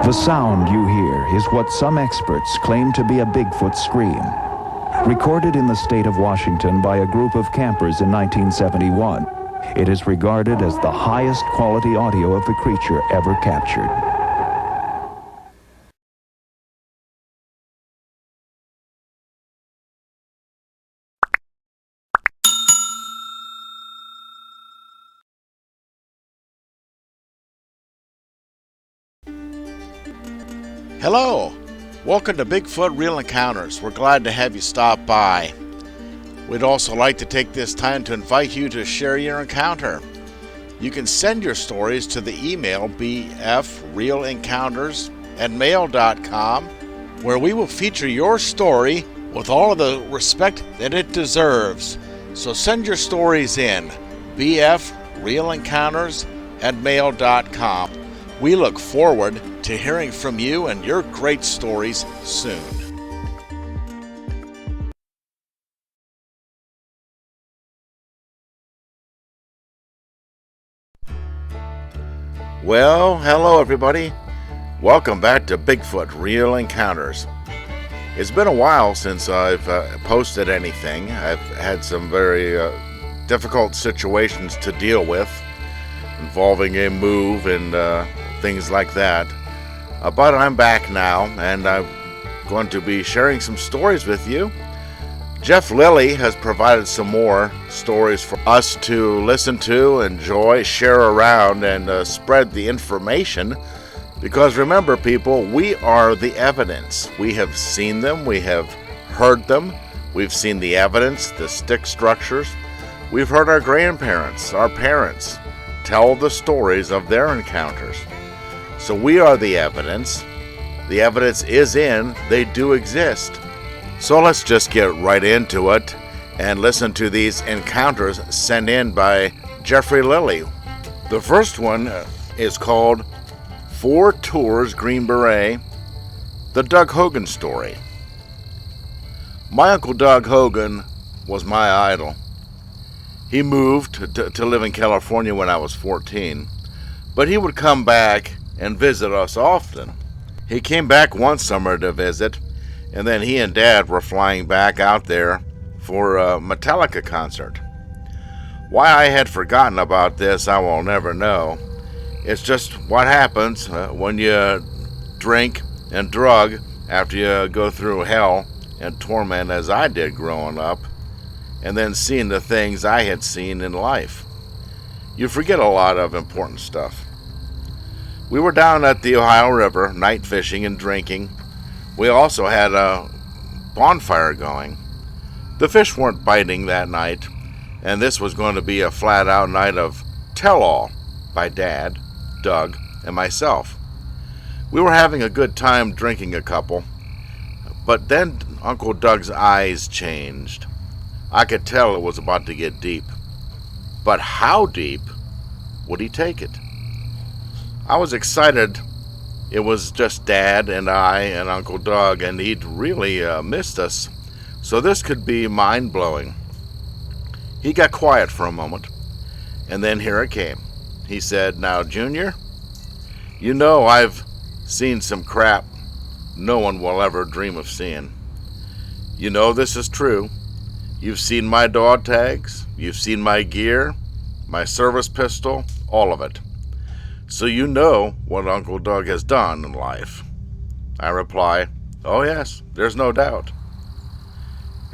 The sound you hear is what some experts claim to be a Bigfoot scream. Recorded in the state of Washington by a group of campers in 1971, it is regarded as the highest quality audio of the creature ever captured. Hello! Welcome to Bigfoot Real Encounters. We're glad to have you stop by. We'd also like to take this time to invite you to share your encounter. You can send your stories to the email bfrealencounters@mail.com, where we will feature your story with all of the respect that it deserves. So send your stories in, bfrealencounters@mail.com. We look forward to hearing from you and your great stories soon. Well, hello everybody. Welcome back to Bigfoot Real Encounters. It's been a while since I've posted anything. I've had some very difficult situations to deal with involving a move and things like that. But I'm back now, and I'm going to be sharing some stories with you. Jeff Lilly has provided some more stories for us to listen to, enjoy, share around, and spread the information. Because remember, people, we are the evidence. We have seen them, we have heard them, we've seen the evidence, the stick structures. We've heard our grandparents, our parents, tell the stories of their encounters. So we are the evidence. The evidence is in, they do exist. So let's just get right into it and listen to these encounters sent in by Jeffrey Lilly. The first one is called 4 Tours Green Beret, the Doug Hogan story. My Uncle Doug Hogan was my idol. He moved to live in California when I was 14, but he would come back and visit us often. He came back one summer to visit, and then he and Dad were flying back out there for a Metallica concert. Why I had forgotten about this, I will never know. It's just what happens when you drink and drug after you go through hell and torment as I did growing up, and then seeing the things I had seen in life. You forget a lot of important stuff. We were down at the Ohio River, night fishing and drinking. We also had a bonfire going. The fish weren't biting that night, and this was going to be a flat-out night of tell-all by Dad, Doug, and myself. We were having a good time drinking a couple, but then Uncle Doug's eyes changed. I could tell it was about to get deep. But how deep would he take it? I was excited. It was just Dad and I and Uncle Doug, and he'd really missed us, so this could be mind-blowing. He got quiet for a moment, and then here it came. He said, "Now, Junior, you know I've seen some crap no one will ever dream of seeing. You know this is true. You've seen my dog tags, you've seen my gear, my service pistol, all of it. So you know what Uncle Doug has done in life." I reply, "Oh yes, there's no doubt."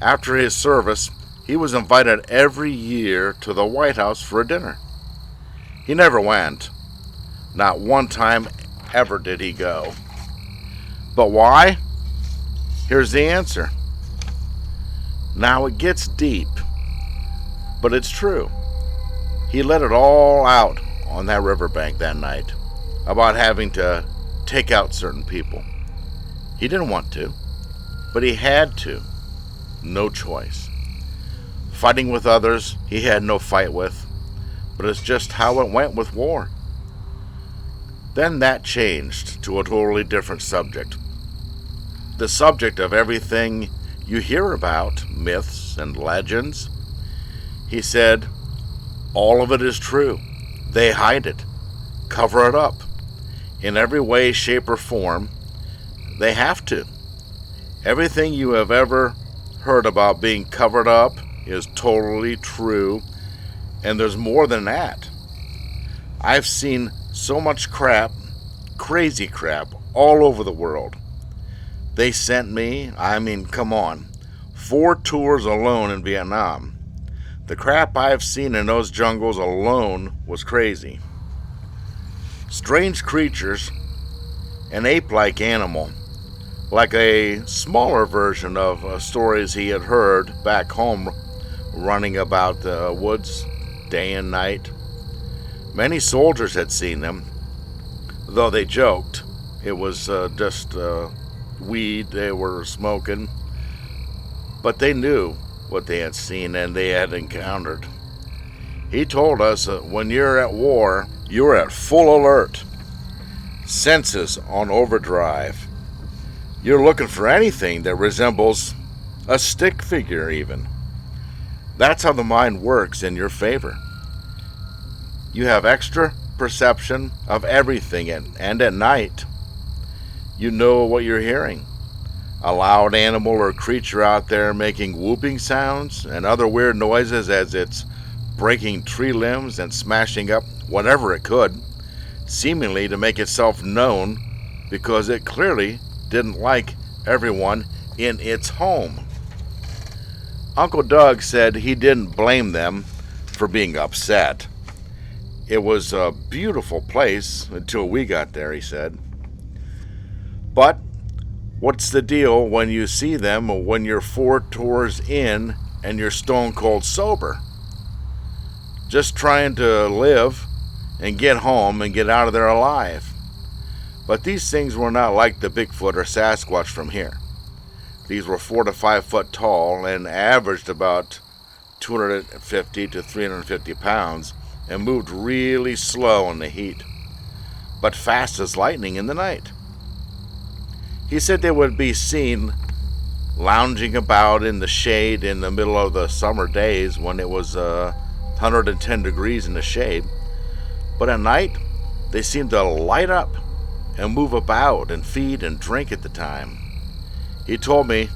After his service, he was invited every year to the White House for a dinner. He never went. Not one time ever did he go. But why? Here's the answer. Now it gets deep, but it's true. He let it all out on that riverbank that night about having to take out certain people. He didn't want to, but he had to. No choice. Fighting with others he had no fight with, but it's just how it went with war. Then that changed to a totally different subject. The subject of everything you hear about, myths and legends. He said, all of it is true. They hide it, cover it up. in every way, shape, or form. They have to. Everything you have ever heard about being covered up is totally true, and there's more than that. I've seen so much crap, crazy crap, all over the world. They sent me, come on, 4 tours alone in Vietnam. The crap I've seen in those jungles alone was crazy. Strange creatures, an ape-like animal, like a smaller version of stories he had heard back home, running about the woods day and night. Many soldiers had seen them, though they joked it was just weed they were smoking. But they knew what they had seen and they had encountered. He told us that when you're at war, you're at full alert, senses on overdrive. You're looking for anything that resembles a stick figure even. That's how the mind works in your favor. You have extra perception of everything, and at night, you know what you're hearing. A loud animal or creature out there making whooping sounds and other weird noises as it's breaking tree limbs and smashing up whatever it could, seemingly to make itself known because it clearly didn't like everyone in its home. Uncle Doug said he didn't blame them for being upset. It was a beautiful place until we got there, he said. But what's the deal when you see them when you're 4 tours in and you're stone cold sober? Just trying to live and get home and get out of there alive. But these things were not like the Bigfoot or Sasquatch from here. These were 4 to 5 foot tall and averaged about 250 to 350 pounds and moved really slow in the heat, but fast as lightning in the night. He said they would be seen lounging about in the shade in the middle of the summer days when it was 110 degrees in the shade, but at night they seemed to light up and move about and feed and drink at the time. He told me,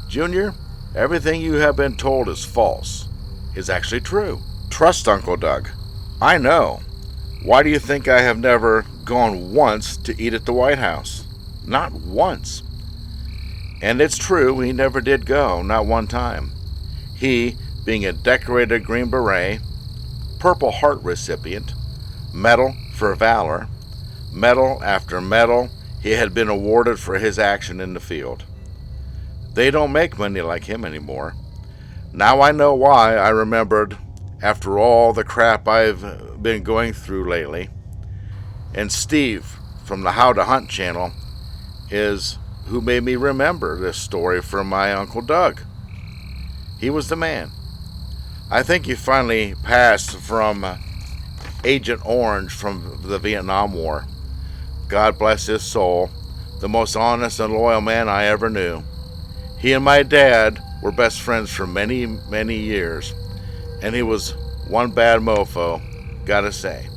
"Junior, everything you have been told is false. It's actually true. Trust Uncle Doug. I know. Why do you think I have never gone once to eat at the White House? Not once." And it's true, he never did go, not one time. He, being a decorated Green Beret, Purple Heart recipient, Medal for Valor, medal after medal he had been awarded for his action in the field. They don't make money like him anymore. Now I know why. I remembered after all the crap I've been going through lately. And Steve from the How to Hunt channel is who made me remember this story from my Uncle Doug. He was the man. I think he finally passed from Agent Orange from the Vietnam War. God bless his soul, the most honest and loyal man I ever knew. He and my dad were best friends for many, many years, and he was one bad mofo, gotta say.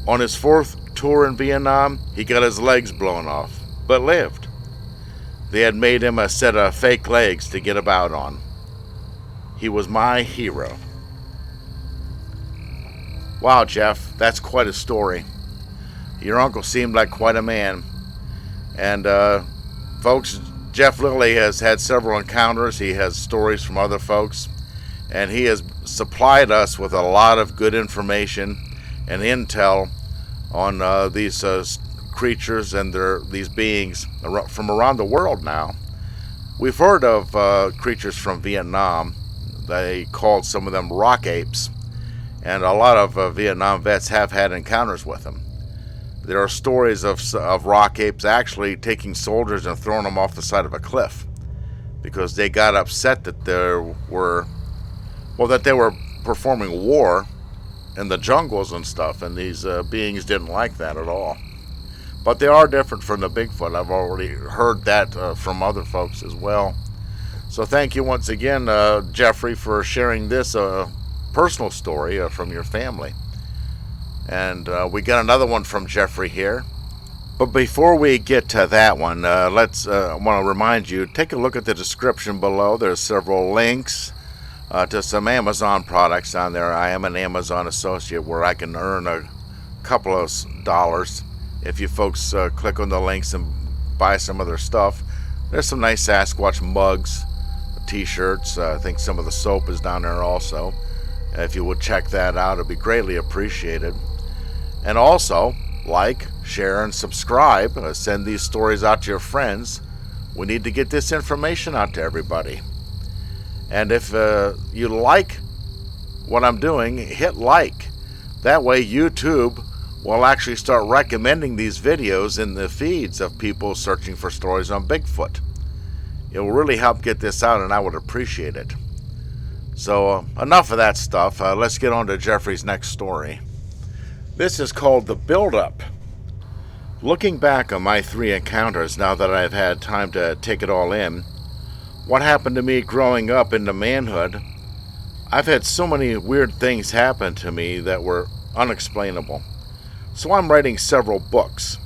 On his 4th tour in Vietnam, he got his legs blown off, but lived. They had made him a set of fake legs to get about on. He was my hero. Wow, Jeff, that's quite a story. Your uncle seemed like quite a man. And folks, Jeff Lilly has had several encounters. He has stories from other folks. And he has supplied us with a lot of good information and intel on these creatures and these beings from around the world now. We've heard of creatures from Vietnam. They called some of them rock apes. And a lot of Vietnam vets have had encounters with them. There are stories of rock apes actually taking soldiers and throwing them off the side of a cliff because they got upset that they were performing war in the jungles and stuff, and these beings didn't like that at all. But they are different from the Bigfoot. I've already heard that from other folks as well. So thank you once again, Jeffrey, for sharing this personal story from your family. And we got another one from Jeffrey here. But before we get to that one, I want to remind you, take a look at the description below. There's several links to some Amazon products on there. I am an Amazon associate where I can earn a couple of dollars if you folks click on the links and buy some of their stuff. There's some nice Sasquatch mugs, t-shirts. I think some of the soap is down there also. If you would check that out, it'd be greatly appreciated. And also, like, share, and subscribe. Send these stories out to your friends. We need to get this information out to everybody. And if you like what I'm doing, hit like. That way YouTube will actually start recommending these videos in the feeds of people searching for stories on Bigfoot. It will really help get this out, and I would appreciate it. So enough of that stuff. Let's get on to Jeffrey's next story. This is called The Build-Up. Looking back on my 3 encounters, now that I've had time to take it all in, what happened to me growing up into manhood, I've had so many weird things happen to me that were unexplainable. So I'm writing several books,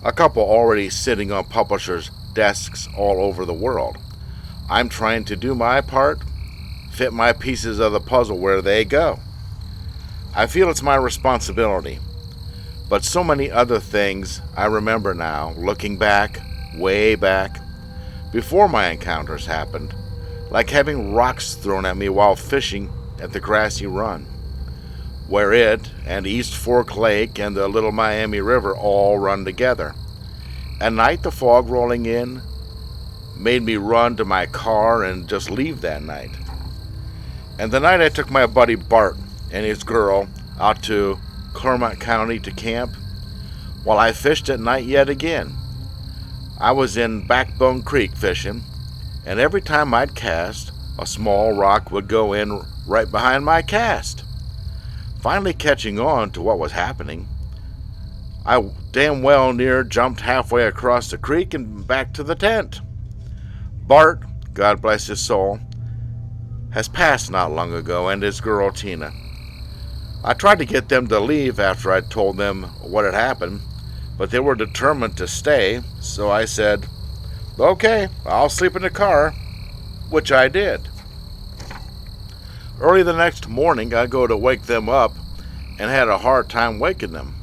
a couple already sitting on publishers' desks all over the world. I'm trying to do my part, fit my pieces of the puzzle where they go. I feel it's my responsibility, but so many other things I remember now, looking back, way back, before my encounters happened, like having rocks thrown at me while fishing at the Grassy Run, where it and East Fork Lake and the Little Miami River all run together. At night, the fog rolling in made me run to my car and just leave that night. And the night I took my buddy Bart and his girl out to Clermont County to camp, while I fished at night yet again. I was in Backbone Creek fishing, and every time I'd cast, a small rock would go in right behind my cast. Finally catching on to what was happening, I damn well near jumped halfway across the creek and back to the tent. Bart, God bless his soul, has passed not long ago, and his girl Tina. I tried to get them to leave after I told them what had happened, but they were determined to stay, so I said, "Okay, I'll sleep in the car," which I did. Early the next morning, I go to wake them up and had a hard time waking them.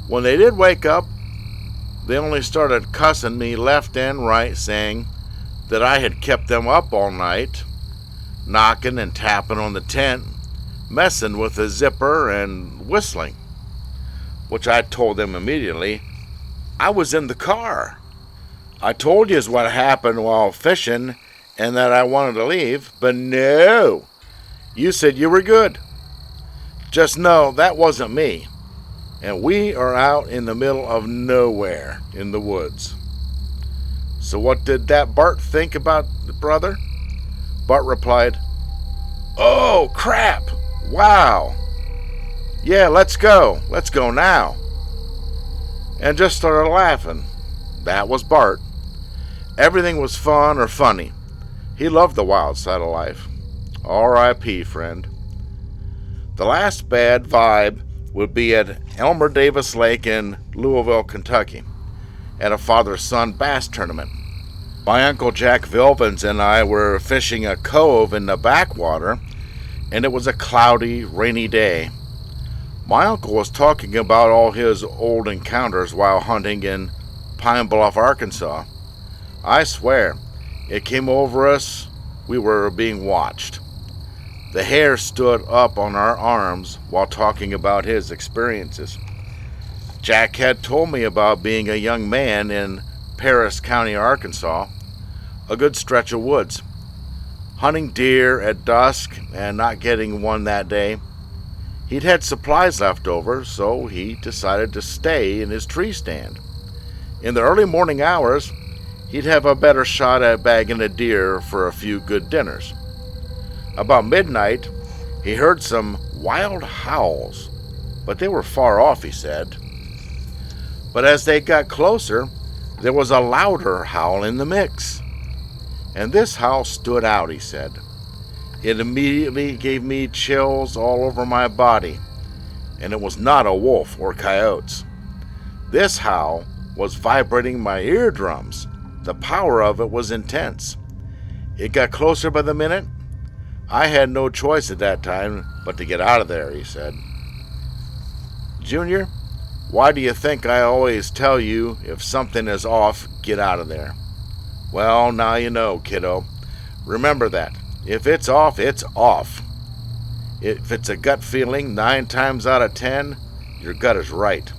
When they did wake up, they only started cussing me left and right, saying that I had kept them up all night, knocking and tapping on the tent, messing with the zipper and whistling, which I told them immediately I was in the car. I told you what happened while fishing and that I wanted to leave, but no, you said you were good. Just know that wasn't me, and we are out in the middle of nowhere in the woods. So what did that Bart think about the brother? Bart replied, "Oh, crap! Wow! Yeah, let's go now," and just started laughing. That was Bart. Everything was fun or funny. He loved the wild side of life. R.I.P., friend. The last bad vibe would be at Elmer Davis Lake in Louisville, Kentucky, at a father-son bass tournament. My Uncle Jack Vilvins and I were fishing a cove in the backwater, and it was a cloudy, rainy day. My uncle was talking about all his old encounters while hunting in Pine Bluff, Arkansas. I swear, it came over us we were being watched. The hair stood up on our arms while talking about his experiences. Jack had told me about being a young man in Paris County, Arkansas, a good stretch of woods, hunting deer at dusk and not getting one that day. He'd had supplies left over, so he decided to stay in his tree stand. In the early morning hours, he'd have a better shot at bagging a deer for a few good dinners. About midnight, he heard some wild howls, but they were far off, he said. But as they got closer, there was a louder howl in the mix. And this howl stood out, he said. It immediately gave me chills all over my body, and it was not a wolf or coyotes. This howl was vibrating my eardrums. The power of it was intense. It got closer by the minute. I had no choice at that time but to get out of there, he said. Junior, why do you think I always tell you if something is off, get out of there? Well, now you know, kiddo. Remember that. If it's off, it's off. If it's a gut feeling, 9 times out of 10, your gut is right.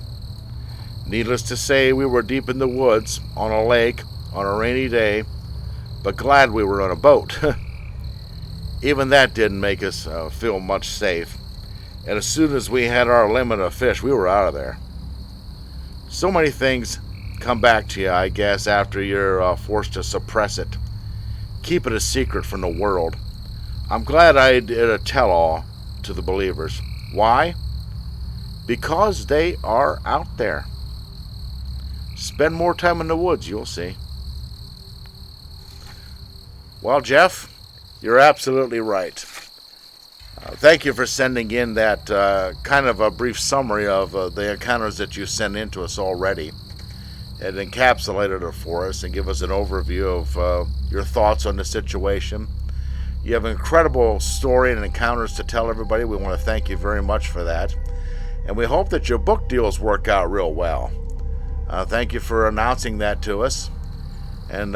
Needless to say, we were deep in the woods, on a lake, on a rainy day, but glad we were on a boat. Even that didn't make us feel much safe. And as soon as we had our limit of fish, we were out of there. So many things come back to you, I guess, after you're forced to suppress it. Keep it a secret from the world. I'm glad I did a tell-all to the believers. Why? Because they are out there. Spend more time in the woods, you'll see. Well, Jeff, you're absolutely right. Thank you for sending in that kind of a brief summary of the encounters that you sent in to us already. It encapsulated it for us and give us an overview of your thoughts on the situation. You have an incredible story and encounters to tell everybody. We want to thank you very much for that. And we hope that your book deals work out real well. Thank you for announcing that to us. And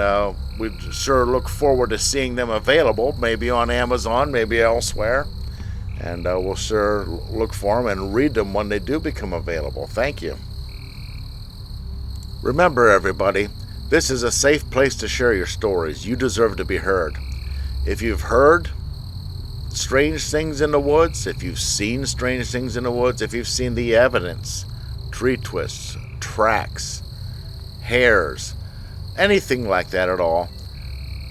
we sure look forward to seeing them available, maybe on Amazon, maybe elsewhere. And we'll sure look for them and read them when they do become available. Thank you. Remember, everybody, this is a safe place to share your stories. You deserve to be heard. If you've heard strange things in the woods, if you've seen strange things in the woods, if you've seen the evidence, tree twists, tracks, hairs, anything like that at all,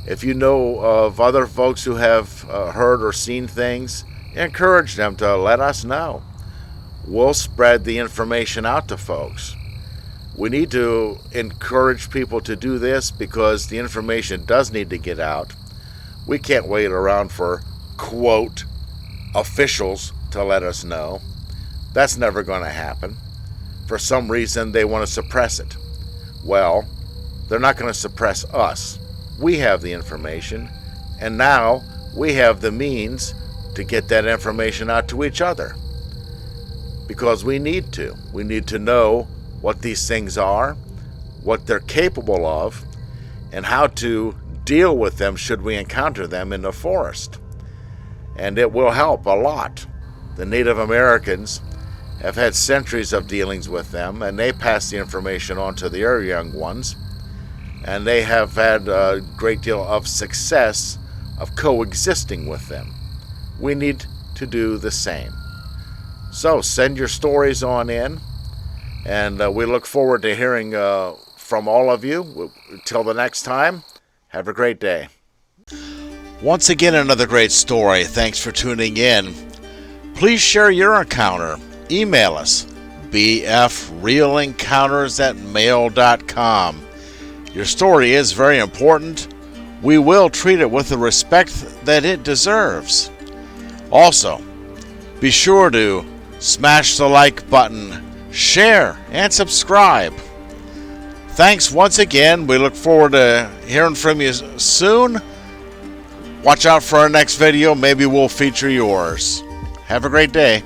if you know of other folks who have heard or seen things, encourage them to let us know. We'll spread the information out to folks. We need to encourage people to do this because the information does need to get out. We can't wait around for, quote, officials to let us know. That's never going to happen. For some reason, they want to suppress it. Well, they're not going to suppress us. We have the information, and now we have the means to get that information out to each other. Because we need to. We need to know what these things are, what they're capable of, and how to deal with them should we encounter them in the forest. And it will help a lot. The Native Americans have had centuries of dealings with them, and they pass the information on to their young ones, and they have had a great deal of success of coexisting with them. We need to do the same. So send your stories on in, and we look forward to hearing from all of you. Until the next time, have a great day. Once again, another great story. Thanks for tuning in. Please share your encounter. Email us, bfrealencounters@mail.com. Your story is very important. We will treat it with the respect that it deserves. Also, be sure to smash the like button, share, and subscribe. Thanks once again. We look forward to hearing from you soon. Watch out for our next video. Maybe we'll feature yours. Have a great day.